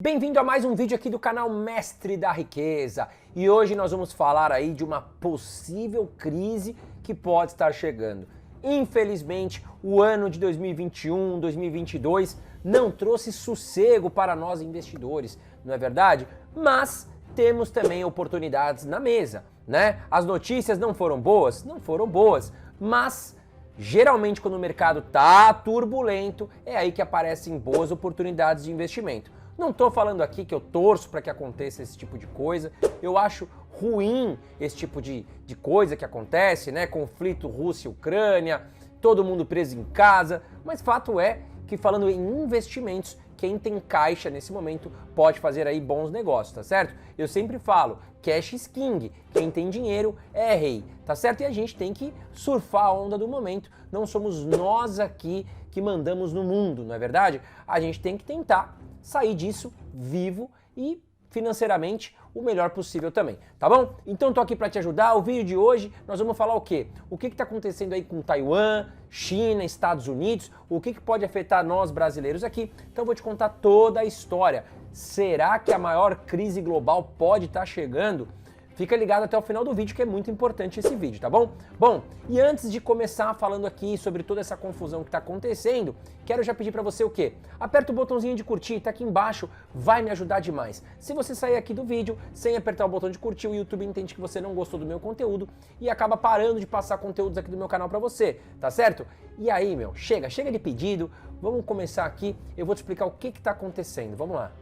Bem-vindo a mais um vídeo aqui do canal Mestre da Riqueza. E hoje nós vamos falar aí de uma possível crise que pode estar chegando. Infelizmente, o ano de 2021, 2022 não trouxe sossego para nós investidores, não é verdade? Mas temos também oportunidades na mesa, né? As notícias não foram boas? Não foram boas, mas geralmente quando o mercado tá turbulento, é aí que aparecem boas oportunidades de investimento. Não estou falando aqui que eu torço para que aconteça esse tipo de coisa, eu acho ruim esse tipo de coisa que acontece, né? Conflito Rússia e Ucrânia, todo mundo preso em casa, mas fato é que falando em investimentos, quem tem caixa nesse momento pode fazer aí bons negócios, tá certo? Eu sempre falo, cash is king, quem tem dinheiro é rei, tá certo? E a gente tem que surfar a onda do momento, não somos nós aqui que mandamos no mundo, não é verdade? A gente tem que tentar sair disso vivo e financeiramente o melhor possível também, tá bom? Então tô aqui para te ajudar. O vídeo de hoje nós vamos falar o quê? O que está acontecendo aí com Taiwan, China, Estados Unidos, o que pode afetar nós brasileiros aqui. Então eu vou te contar toda a história. Será que a maior crise global pode estar chegando? Fica ligado até o final do vídeo que é muito importante esse vídeo, tá bom? Bom, e antes de começar falando aqui sobre toda essa confusão que está acontecendo, quero já pedir para você o quê? Aperta o botãozinho de curtir, tá aqui embaixo, vai me ajudar demais. Se você sair aqui do vídeo sem apertar o botão de curtir, o YouTube entende que você não gostou do meu conteúdo e acaba parando de passar conteúdos aqui do meu canal para você, tá certo? E aí, meu, chega de pedido, vamos começar aqui, eu vou te explicar o que está acontecendo, vamos lá.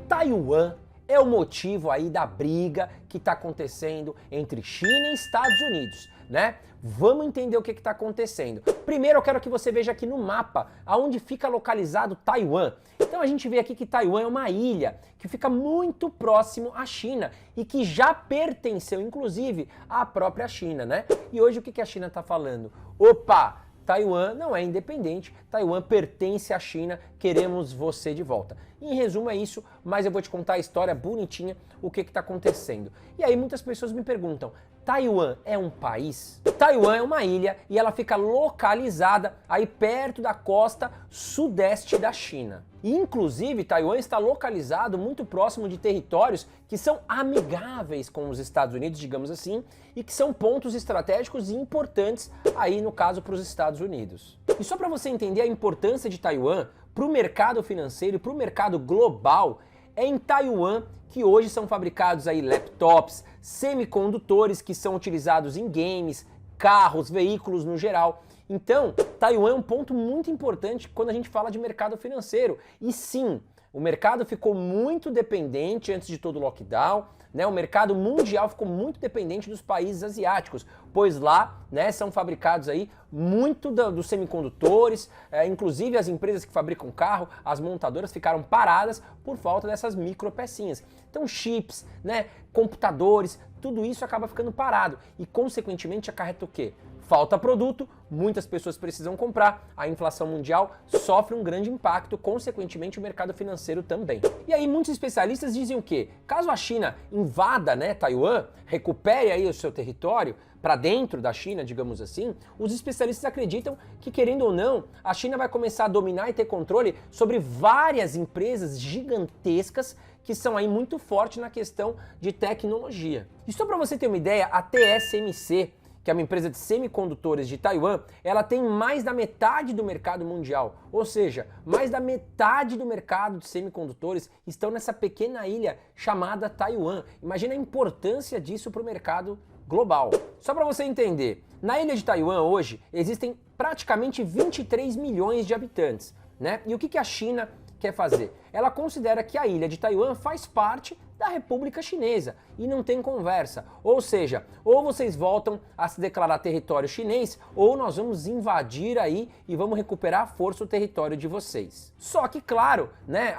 Taiwan é o motivo aí da briga que está acontecendo entre China e Estados Unidos, né? Vamos entender o que está acontecendo. Primeiro eu quero que você veja aqui no mapa aonde fica localizado Taiwan. Então a gente vê aqui que Taiwan é uma ilha que fica muito próximo à China e que já pertenceu inclusive à própria China, né? E hoje o que a China está falando? Opa! Taiwan não é independente, Taiwan pertence à China, queremos você de volta. Em resumo é isso, mas eu vou te contar a história bonitinha, o que está acontecendo. E aí muitas pessoas me perguntam, Taiwan é um país? Taiwan é uma ilha e ela fica localizada aí perto da costa sudeste da China. E, inclusive, Taiwan está localizado muito próximo de territórios que são amigáveis com os Estados Unidos, digamos assim, e que são pontos estratégicos e importantes aí, no caso, para os Estados Unidos. E só para você entender a importância de Taiwan para o mercado financeiro e para o mercado global, é em Taiwan que hoje são fabricados aí laptops, semicondutores que são utilizados em games, carros, veículos no geral. Então, Taiwan é um ponto muito importante quando a gente fala de mercado financeiro. E sim, o mercado ficou muito dependente antes de todo o lockdown, né? O mercado mundial ficou muito dependente dos países asiáticos, pois lá, né, são fabricados aí muito dos semicondutores, inclusive as empresas que fabricam carro, as montadoras ficaram paradas por falta dessas micropecinhas. Então chips, né, computadores, tudo isso acaba ficando parado e consequentemente acarreta o quê? Falta produto, muitas pessoas precisam comprar, a inflação mundial sofre um grande impacto, consequentemente o mercado financeiro também. E aí muitos especialistas dizem o quê? Caso a China invada, né, Taiwan, recupere aí o seu território para dentro da China, digamos assim, os especialistas acreditam que, querendo ou não, a China vai começar a dominar e ter controle sobre várias empresas gigantescas que são aí muito fortes na questão de tecnologia. E só para você ter uma ideia, a TSMC, que é uma empresa de semicondutores de Taiwan, ela tem mais da metade do mercado mundial. Ou seja, mais da metade do mercado de semicondutores estão nessa pequena ilha chamada Taiwan. Imagina a importância disso para o mercado global. Só para você entender, na ilha de Taiwan hoje existem praticamente 23 milhões de habitantes, né? E o que a China quer fazer? Ela considera que a ilha de Taiwan faz parte da República Chinesa e não tem conversa. Ou seja, ou vocês voltam a se declarar território chinês, ou nós vamos invadir aí e vamos recuperar à força o território de vocês. Só que, claro, né,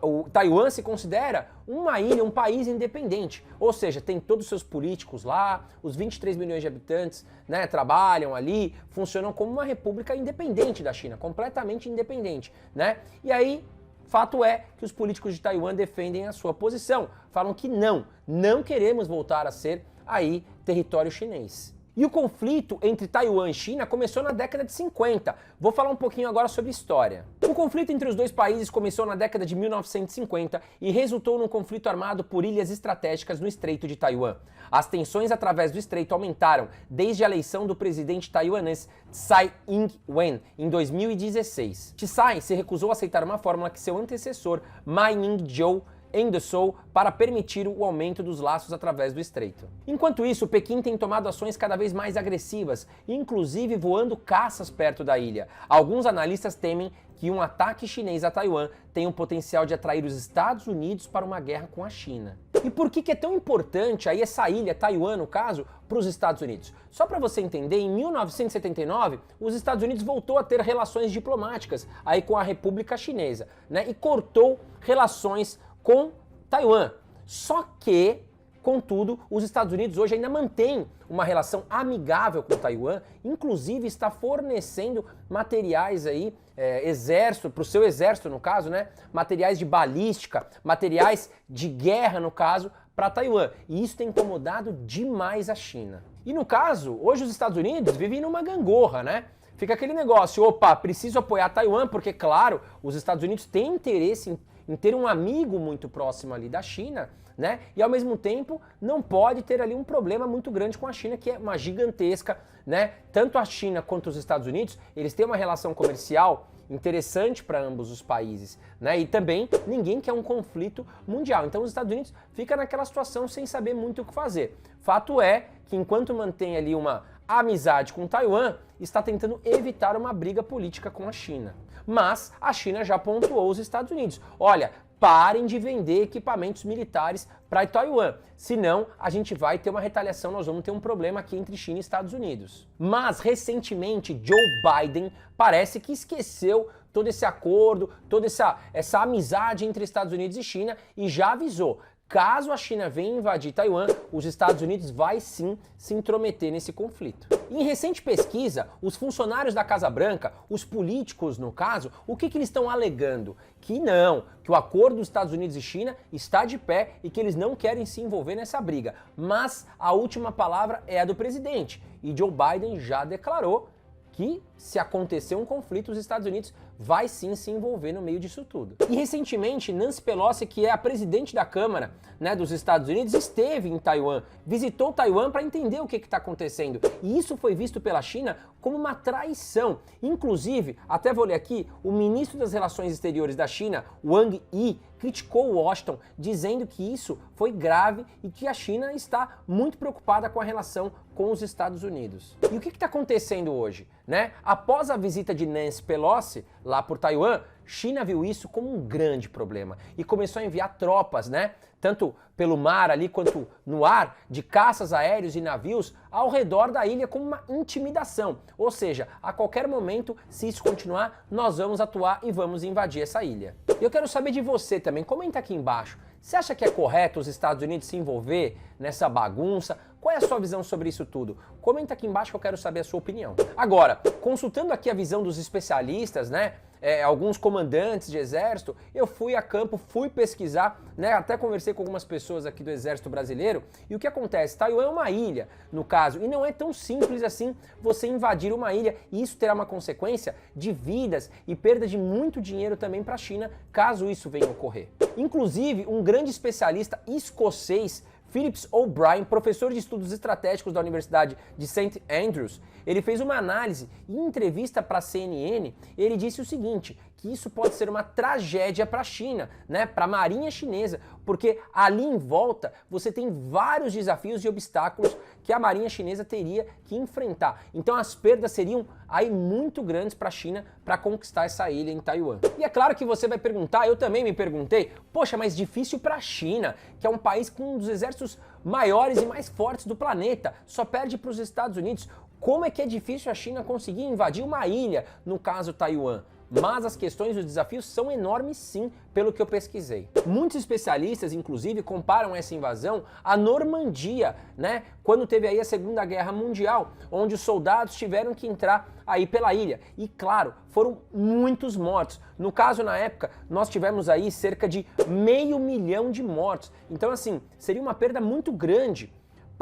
o Taiwan se considera uma ilha, um país independente. Ou seja, tem todos os seus políticos lá, os 23 milhões de habitantes, né, trabalham ali, funcionam como uma república independente da China, completamente independente, né? E aí, fato é que os políticos de Taiwan defendem a sua posição, falam que não queremos voltar a ser aí território chinês. E o conflito entre Taiwan e China começou na década de 50. Vou falar um pouquinho agora sobre história. O conflito entre os dois países começou na década de 1950 e resultou num conflito armado por ilhas estratégicas no Estreito de Taiwan. As tensões através do estreito aumentaram desde a eleição do presidente taiwanês Tsai Ing-wen em 2016. Tsai se recusou a aceitar uma fórmula que seu antecessor, Ma Ying-jeou, endossou para permitir o aumento dos laços através do estreito. Enquanto isso, Pequim tem tomado ações cada vez mais agressivas, inclusive voando caças perto da ilha. Alguns analistas temem que um ataque chinês a Taiwan tem o potencial de atrair os Estados Unidos para uma guerra com a China. E por que é tão importante aí essa ilha, Taiwan no caso, para os Estados Unidos? Só para você entender, em 1979, os Estados Unidos voltou a ter relações diplomáticas aí com a República Chinesa, né? E cortou relações com Taiwan. Só que, contudo, os Estados Unidos hoje ainda mantêm uma relação amigável com Taiwan, inclusive está fornecendo materiais aí, exército, para o seu exército no caso, né? Materiais de balística, materiais de guerra no caso, para Taiwan. E isso tem incomodado demais a China. E no caso, hoje os Estados Unidos vivem numa gangorra, né? Fica aquele negócio, opa, preciso apoiar Taiwan, porque claro, os Estados Unidos têm interesse em ter um amigo muito próximo ali da China, né? E ao mesmo tempo não pode ter ali um problema muito grande com a China, que é uma gigantesca, né? Tanto a China quanto os Estados Unidos, eles têm uma relação comercial interessante para ambos os países, né? E também ninguém quer um conflito mundial. Então os Estados Unidos ficam naquela situação sem saber muito o que fazer. Fato é que enquanto mantém ali uma amizade com Taiwan, está tentando evitar uma briga política com a China. Mas a China já pontuou os Estados Unidos. Olha, parem de vender equipamentos militares para Taiwan, senão a gente vai ter uma retaliação, nós vamos ter um problema aqui entre China e Estados Unidos. Mas recentemente Joe Biden parece que esqueceu todo esse acordo, toda essa amizade entre Estados Unidos e China e já avisou. Caso a China venha invadir Taiwan, os Estados Unidos vai sim se intrometer nesse conflito. Em recente pesquisa, os funcionários da Casa Branca, os políticos no caso, o que eles estão alegando? Que não, que o acordo dos Estados Unidos e China está de pé e que eles não querem se envolver nessa briga. Mas a última palavra é a do presidente e Joe Biden já declarou que se acontecer um conflito, os Estados Unidos vai sim se envolver no meio disso tudo. E recentemente, Nancy Pelosi, que é a presidente da Câmara, né, dos Estados Unidos, esteve em Taiwan, visitou Taiwan para entender o que está acontecendo. E isso foi visto pela China como uma traição. Inclusive, até vou ler aqui, o ministro das Relações Exteriores da China, Wang Yi, criticou Washington, dizendo que isso foi grave e que a China está muito preocupada com a relação com os Estados Unidos. E o que está acontecendo hoje? Né? Após a visita de Nancy Pelosi lá por Taiwan, China viu isso como um grande problema e começou a enviar tropas, né? Tanto pelo mar ali quanto no ar, de caças aéreos e navios ao redor da ilha como uma intimidação. Ou seja, a qualquer momento, se isso continuar, nós vamos atuar e vamos invadir essa ilha. Eu quero saber de você também, comenta aqui embaixo. Você acha que é correto os Estados Unidos se envolver nessa bagunça? Qual é a sua visão sobre isso tudo? Comenta aqui embaixo que eu quero saber a sua opinião. Agora, consultando aqui a visão dos especialistas, né? Alguns comandantes de exército, eu fui a campo, fui pesquisar, né? Até conversei com algumas pessoas aqui do exército brasileiro. E o que acontece? Taiwan é uma ilha, no caso, e não é tão simples assim você invadir uma ilha. E isso terá uma consequência de vidas e perda de muito dinheiro também para a China, caso isso venha a ocorrer. Inclusive, um grande especialista escocês, Phillips O'Brien, professor de estudos estratégicos da Universidade de St. Andrews, ele fez uma análise e em entrevista para a CNN, ele disse o seguinte, que isso pode ser uma tragédia para a China, né, para a marinha chinesa, porque ali em volta você tem vários desafios e obstáculos que a marinha chinesa teria que enfrentar. Então as perdas seriam aí muito grandes para a China para conquistar essa ilha em Taiwan. E é claro que você vai perguntar, eu também me perguntei, poxa, mas difícil para a China, que é um país com um dos exércitos maiores e mais fortes do planeta, só perde para os Estados Unidos. Como é que é difícil a China conseguir invadir uma ilha, no caso Taiwan? Mas as questões e os desafios são enormes sim, pelo que eu pesquisei. Muitos especialistas, inclusive, comparam essa invasão à Normandia, né? Quando teve aí a Segunda Guerra Mundial, onde os soldados tiveram que entrar aí pela ilha. E claro, foram muitos mortos. No caso, na época, nós tivemos aí cerca de 500 mil de mortos. Então, assim, seria uma perda muito grande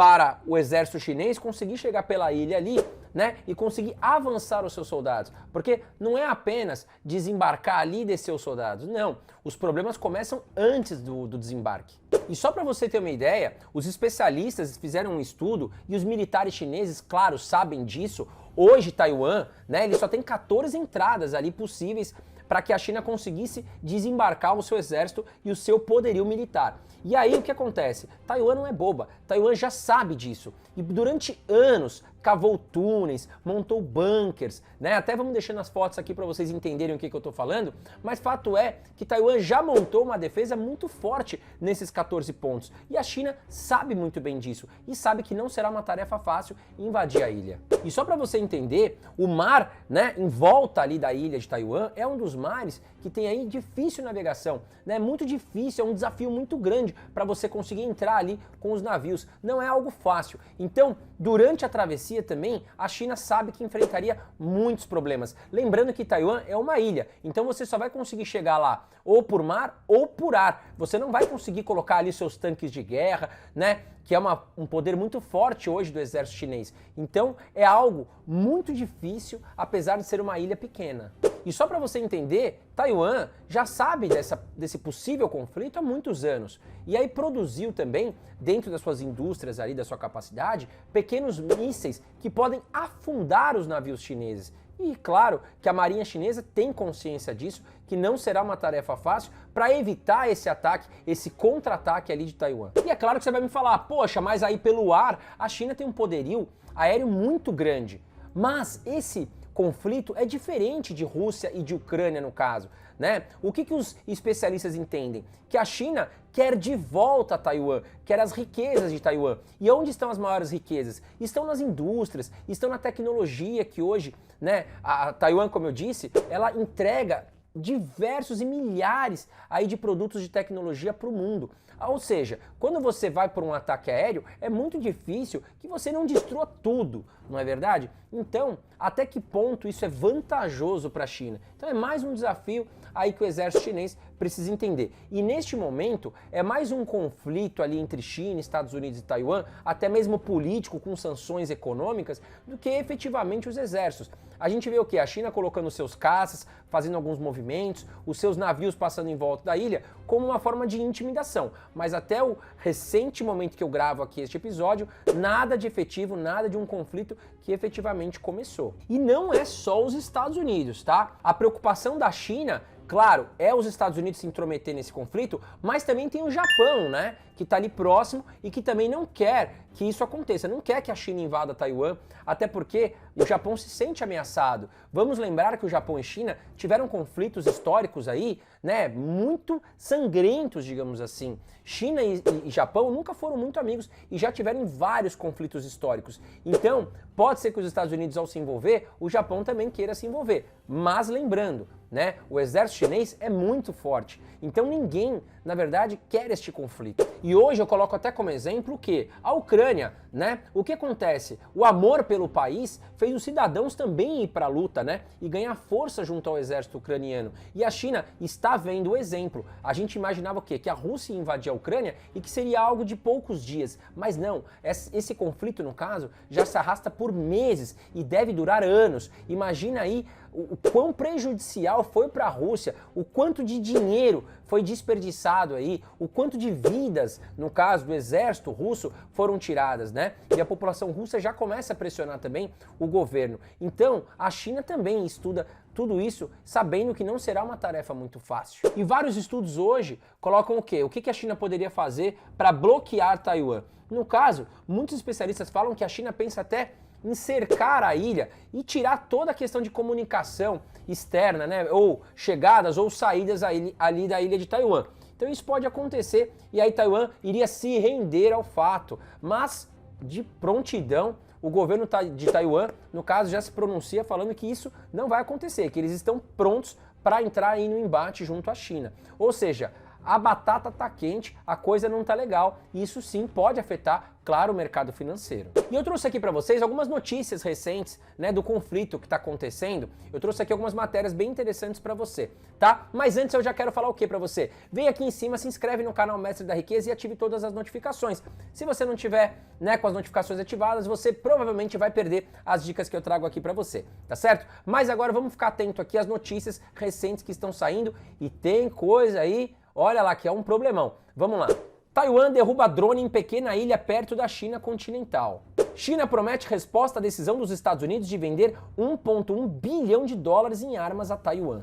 para o exército chinês conseguir chegar pela ilha ali, né, e conseguir avançar os seus soldados. Porque não é apenas desembarcar ali e descer os soldados, não. Os problemas começam antes do desembarque. E só para você ter uma ideia, os especialistas fizeram um estudo e os militares chineses, claro, sabem disso. Hoje, Taiwan, né, ele só tem 14 entradas ali possíveis para que a China conseguisse desembarcar o seu exército e o seu poderio militar. E aí o que acontece? Taiwan não é boba, Taiwan já sabe disso. E durante anos cavou túneis, montou bunkers, né? Até vamos deixando as fotos aqui para vocês entenderem o que eu estou falando, mas fato é que Taiwan já montou uma defesa muito forte nesses 14 pontos. E a China sabe muito bem disso e sabe que não será uma tarefa fácil invadir a ilha. E só para você entender, o mar, né, em volta ali da ilha de Taiwan é um dos mares que tem aí difícil navegação, né? Muito difícil, é um desafio muito grande para você conseguir entrar ali com os navios. Não é algo fácil. Então, durante a travessia também, a China sabe que enfrentaria muitos problemas. Lembrando que Taiwan é uma ilha, então você só vai conseguir chegar lá ou por mar ou por ar. Você não vai conseguir colocar ali seus tanques de guerra, né? Que é um poder muito forte hoje do exército chinês. Então é algo muito difícil, apesar de ser uma ilha pequena. E só para você entender, Taiwan já sabe desse possível conflito há muitos anos. E aí produziu também, dentro das suas indústrias ali, da sua capacidade, pequenos mísseis que podem afundar os navios chineses. E claro que a marinha chinesa tem consciência disso, que não será uma tarefa fácil para evitar esse ataque, esse contra-ataque ali de Taiwan. E é claro que você vai me falar, poxa, mas aí pelo ar a China tem um poderio aéreo muito grande. Mas esse conflito é diferente de Rússia e de Ucrânia no caso, né? O que os especialistas entendem? Que a China quer de volta Taiwan, quer as riquezas de Taiwan. E onde estão as maiores riquezas? Estão nas indústrias, estão na tecnologia que hoje, né, a Taiwan, como eu disse, ela entrega diversos e milhares aí de produtos de tecnologia para o mundo. Ou seja, quando você vai por um ataque aéreo, é muito difícil que você não destrua tudo, não é verdade? Então, até que ponto isso é vantajoso para a China? Então é mais um desafio aí que o exército chinês precisa entender. E neste momento é mais um conflito ali entre China, Estados Unidos e Taiwan, até mesmo político, com sanções econômicas, do que efetivamente os exércitos. A gente vê o quê? A China colocando seus caças, fazendo alguns movimentos, os seus navios passando em volta da ilha, como uma forma de intimidação. Mas até o recente momento que eu gravo aqui este episódio, nada de efetivo, nada de um conflito que efetivamente começou. E não é só os Estados Unidos, tá? A preocupação da China, claro, é os Estados Unidos se intrometer nesse conflito, mas também tem o Japão, né? Que está ali próximo e que também não quer que isso aconteça, não quer que a China invada Taiwan, até porque o Japão se sente ameaçado. Vamos lembrar que o Japão e China tiveram conflitos históricos aí, né? Muito sangrentos, digamos assim. China e Japão nunca foram muito amigos e já tiveram vários conflitos históricos. Então, pode ser que os Estados Unidos, ao se envolver, o Japão também queira se envolver. Mas lembrando, né, o exército chinês é muito forte. Então ninguém, na verdade, quer este conflito. E hoje eu coloco até como exemplo o quê? A Ucrânia, né? O que acontece? O amor pelo país fez os cidadãos também ir para a luta, né? E ganhar força junto ao exército ucraniano. E a China está vendo o exemplo. A gente imaginava o quê? Que a Rússia ia invadir a Ucrânia e que seria algo de poucos dias. Mas não, esse conflito, no caso, já se arrasta por meses e deve durar anos. Imagina aí o quão prejudicial foi para a Rússia, o quanto de dinheiro foi desperdiçado aí, o quanto de vidas, no caso do exército russo, foram tiradas, né? E a população russa já começa a pressionar também o governo. Então, a China também estuda tudo isso sabendo que não será uma tarefa muito fácil. E vários estudos hoje colocam o quê? O que a China poderia fazer para bloquear Taiwan? No caso, muitos especialistas falam que a China pensa até em cercar a ilha e tirar toda a questão de comunicação externa, né? Ou chegadas ou saídas ali da ilha de Taiwan. Então isso pode acontecer e aí Taiwan iria se render ao fato. Mas, de prontidão, o governo de Taiwan, no caso, já se pronuncia falando que isso não vai acontecer, que eles estão prontos para entrar aí no embate junto à China. Ou seja, a batata tá quente, a coisa não tá legal, e isso sim pode afetar, claro, o mercado financeiro. E eu trouxe aqui para vocês algumas notícias recentes, né, do conflito que está acontecendo. Eu trouxe aqui algumas matérias bem interessantes para você, tá? Mas antes eu já quero falar o que para você? Vem aqui em cima, se inscreve no canal Mestre da Riqueza e ative todas as notificações. Se você não tiver, né, com as notificações ativadas, você provavelmente vai perder as dicas que eu trago aqui para você, tá certo? Mas agora vamos ficar atento aqui às notícias recentes que estão saindo e tem coisa aí, olha lá, que é um problemão. Vamos lá. Taiwan derruba drone em pequena ilha perto da China continental. China promete resposta à decisão dos Estados Unidos de vender 1,1 bilhão de dólares em armas a Taiwan.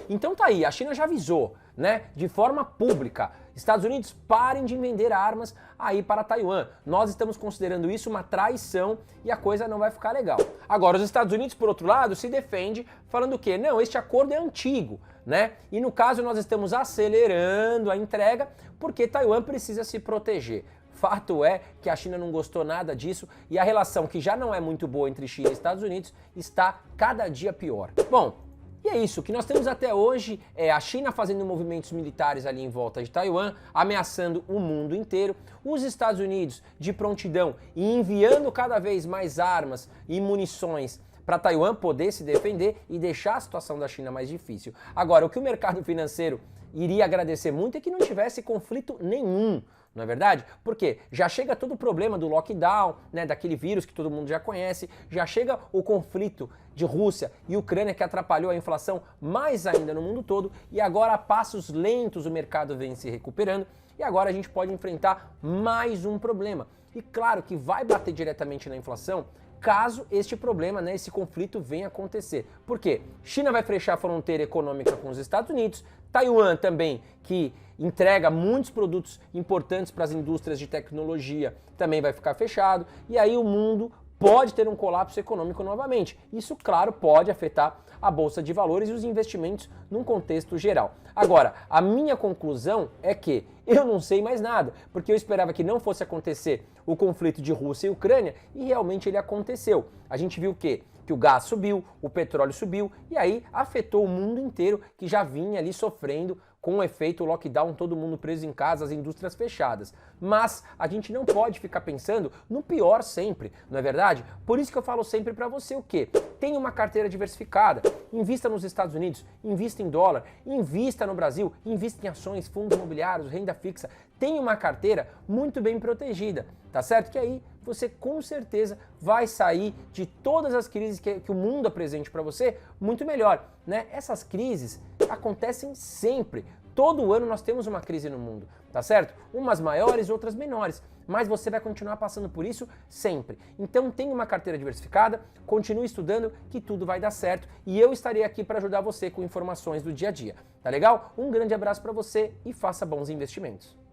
Então tá aí, a China já avisou, né, de forma pública, Estados Unidos, parem de vender armas aí para Taiwan. Nós estamos considerando isso uma traição e a coisa não vai ficar legal. Agora, os Estados Unidos, por outro lado, se defende falando que não, este acordo é antigo, né? E no caso nós estamos acelerando a entrega porque Taiwan precisa se proteger. Fato é que a China não gostou nada disso e a relação, que já não é muito boa entre China e Estados Unidos, está cada dia pior. Bom, e é isso, o que nós temos até hoje é a China fazendo movimentos militares ali em volta de Taiwan, ameaçando o mundo inteiro, os Estados Unidos de prontidão e enviando cada vez mais armas e munições para Taiwan poder se defender e deixar a situação da China mais difícil. Agora, o que o mercado financeiro iria agradecer muito é que não tivesse conflito nenhum, não é verdade? Porque já chega todo o problema do lockdown, né, daquele vírus que todo mundo já conhece, já chega o conflito de Rússia e Ucrânia que atrapalhou a inflação mais ainda no mundo todo e agora a passos lentos o mercado vem se recuperando e agora a gente pode enfrentar mais um problema. E claro que vai bater diretamente na inflação caso este problema, né, esse conflito venha acontecer. Por quê? China vai fechar a fronteira econômica com os Estados Unidos, Taiwan também, que entrega muitos produtos importantes para as indústrias de tecnologia, também vai ficar fechado, e aí o mundo pode ter um colapso econômico novamente. Isso, claro, pode afetar a Bolsa de Valores e os investimentos num contexto geral. Agora, a minha conclusão é que eu não sei mais nada, porque eu esperava que não fosse acontecer o conflito de Rússia e Ucrânia e realmente ele aconteceu. A gente viu o quê? Que o gás subiu, o petróleo subiu e aí afetou o mundo inteiro que já vinha ali sofrendo com o efeito lockdown, todo mundo preso em casa, as indústrias fechadas. Mas a gente não pode ficar pensando no pior sempre, não é verdade? Por isso que eu falo sempre para você o quê? Tenha uma carteira diversificada, invista nos Estados Unidos, invista em dólar, invista no Brasil, invista em ações, fundos imobiliários, renda fixa. Tenha uma carteira muito bem protegida, tá certo? Que aí você com certeza vai sair de todas as crises que o mundo apresente para você muito melhor, né? Essas crises acontecem sempre. Todo ano nós temos uma crise no mundo, tá certo? Umas maiores, outras menores, mas você vai continuar passando por isso sempre. Então tenha uma carteira diversificada, continue estudando que tudo vai dar certo e eu estarei aqui para ajudar você com informações do dia a dia, tá legal? Um grande abraço para você e faça bons investimentos.